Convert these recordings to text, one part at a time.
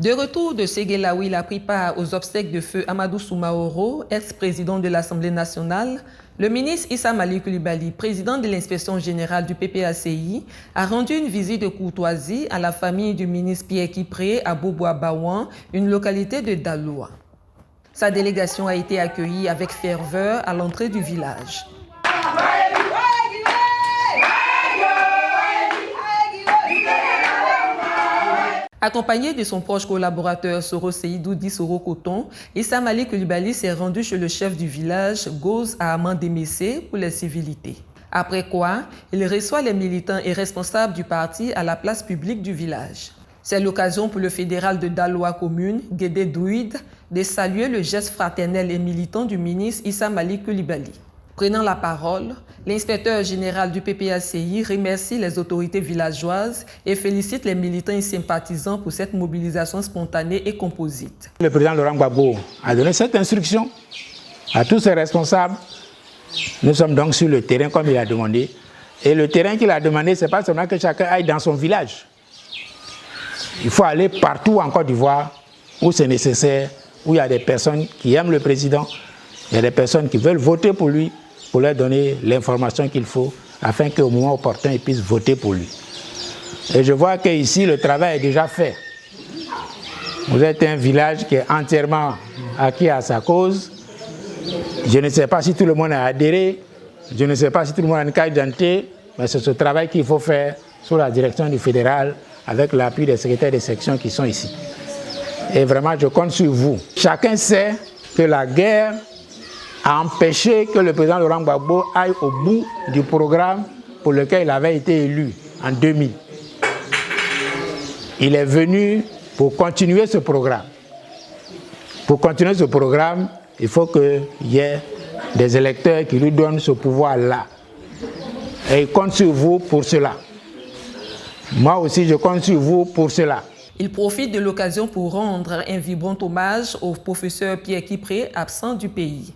De retour de Séguéla où il a pris part aux obsèques de feu Amadou Soumaoro, ex-président de l'Assemblée nationale, le ministre Issa Malik Coulibaly, président de l'inspection générale du PPACI, a rendu une visite de courtoisie à la famille du ministre Pierre Kipré à Boboa-Baouan, une localité de Daloa. Sa délégation a été accueillie avec ferveur à l'entrée du village. Accompagné de son proche collaborateur Soro Seydou dit Soro Coton, Issa Malik Coulibaly s'est rendu chez le chef du village, Goz Ahaman Demessé, pour les civilités. Après quoi, il reçoit les militants et responsables du parti à la place publique du village. C'est l'occasion pour le fédéral de Daloa Commune, Guédé Douid, de saluer le geste fraternel et militant du ministre Issa Malik Coulibaly. Prenant la parole, l'inspecteur général du PPACI remercie les autorités villageoises et félicite les militants et sympathisants pour cette mobilisation spontanée et composite. Le président Laurent Gbagbo a donné cette instruction à tous ses responsables. Nous sommes donc sur le terrain comme il a demandé. Et le terrain qu'il a demandé, ce n'est pas seulement que chacun aille dans son village. Il faut aller partout en Côte d'Ivoire où c'est nécessaire, où il y a des personnes qui aiment le président, il y a des personnes qui veulent voter pour lui, pour leur donner l'information qu'il faut, afin qu'au moment opportun, ils puissent voter pour lui. Et je vois qu'ici, le travail est déjà fait. Vous êtes un village qui est entièrement acquis à sa cause. Je ne sais pas si tout le monde a adhéré, je ne sais pas si tout le monde a une carte d'identité, mais c'est ce travail qu'il faut faire sous la direction du fédéral, avec l'appui des secrétaires de section qui sont ici. Et vraiment, je compte sur vous. Chacun sait que la guerre a empêché que le président Laurent Gbagbo aille au bout du programme pour lequel il avait été élu en 2000. Il est venu pour continuer ce programme. Pour continuer ce programme, il faut qu'il y ait des électeurs qui lui donnent ce pouvoir-là. Et il compte sur vous pour cela. Moi aussi, je compte sur vous pour cela. Il profite de l'occasion pour rendre un vibrant hommage au professeur Pierre Kipré, absent du pays.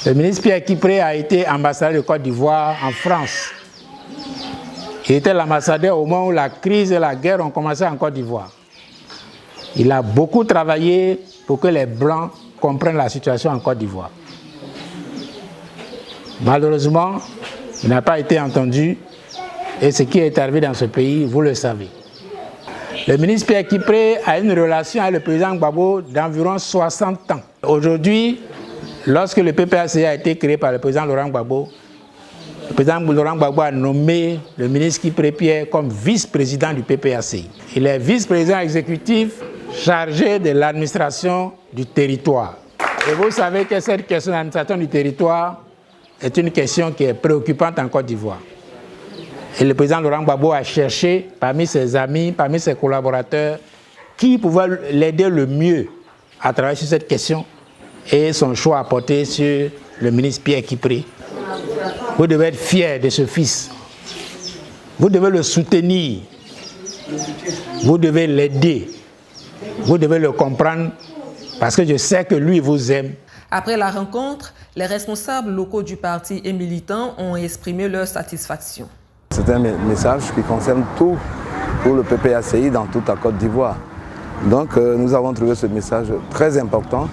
Le ministre Pierre Kipré a été ambassadeur de Côte d'Ivoire en France. Il était l'ambassadeur au moment où la crise et la guerre ont commencé en Côte d'Ivoire. Il a beaucoup travaillé pour que les Blancs comprennent la situation en Côte d'Ivoire. Malheureusement, il n'a pas été entendu et ce qui est arrivé dans ce pays, vous le savez. Le ministre Pierre Kipré a une relation avec le président Gbagbo d'environ 60 ans. Aujourd'hui, lorsque le PPACI a été créé par le président Laurent Gbagbo, le président Laurent Gbagbo a nommé le ministre Kipré Pierre comme vice-président du PPACI. Il est vice-président exécutif chargé de l'administration du territoire. Et vous savez que cette question de l'administration du territoire est une question qui est préoccupante en Côte d'Ivoire. Et le président Laurent Gbagbo a cherché parmi ses amis, parmi ses collaborateurs, qui pouvait l'aider le mieux à travailler sur cette question. Et son choix a porté sur le ministre Pierre Kipré. Vous devez être fier de ce fils. Vous devez le soutenir. Vous devez l'aider. Vous devez le comprendre parce que je sais que lui vous aime. Après la rencontre, les responsables locaux du parti et militants ont exprimé leur satisfaction. C'est un message qui concerne tout pour le PPACI dans toute la Côte d'Ivoire. Donc nous avons trouvé ce message très important.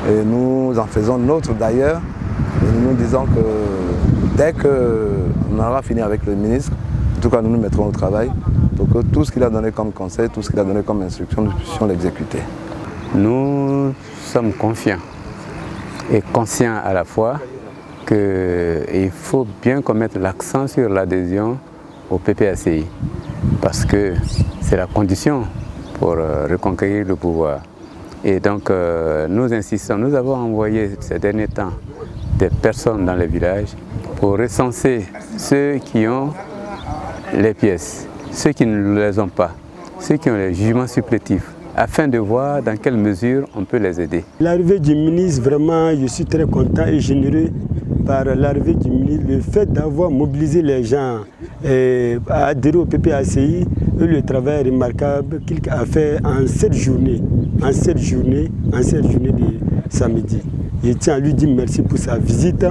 Et nous en faisons nôtre d'ailleurs. Nous nous disons que dès qu'on aura fini avec le ministre, en tout cas nous nous mettrons au travail pour que tout ce qu'il a donné comme conseil, tout ce qu'il a donné comme instruction, nous puissions l'exécuter. Nous sommes confiants et conscients à la fois qu'il faut bien qu'on mette l'accent sur l'adhésion au PPACI parce que c'est la condition pour reconquérir le pouvoir. Et donc nous insistons, nous avons envoyé ces derniers temps des personnes dans les villages pour recenser ceux qui ont les pièces, ceux qui ne les ont pas, ceux qui ont les jugements supplétifs, afin de voir dans quelle mesure on peut les aider. L'arrivée du ministre, vraiment, je suis très content et généreux par l'arrivée du ministre. Le fait d'avoir mobilisé les gens à adhérer au PPACI et le travail remarquable qu'il a fait en 7 journées de samedi. Je tiens à lui dire merci pour sa visite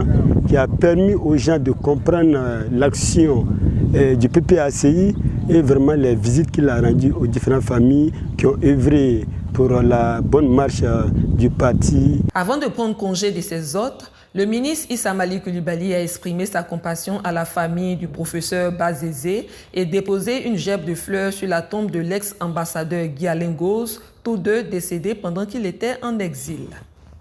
qui a permis aux gens de comprendre l'action du PPACI et vraiment les visites qu'il a rendues aux différentes familles qui ont œuvré pour la bonne marche du parti. Avant de prendre congé de ses hôtes, le ministre Issa Malik Coulibaly a exprimé sa compassion à la famille du professeur Bazézé et déposé une gerbe de fleurs sur la tombe de l'ex-ambassadeur Guy Alain Gose, tous deux décédés pendant qu'il était en exil.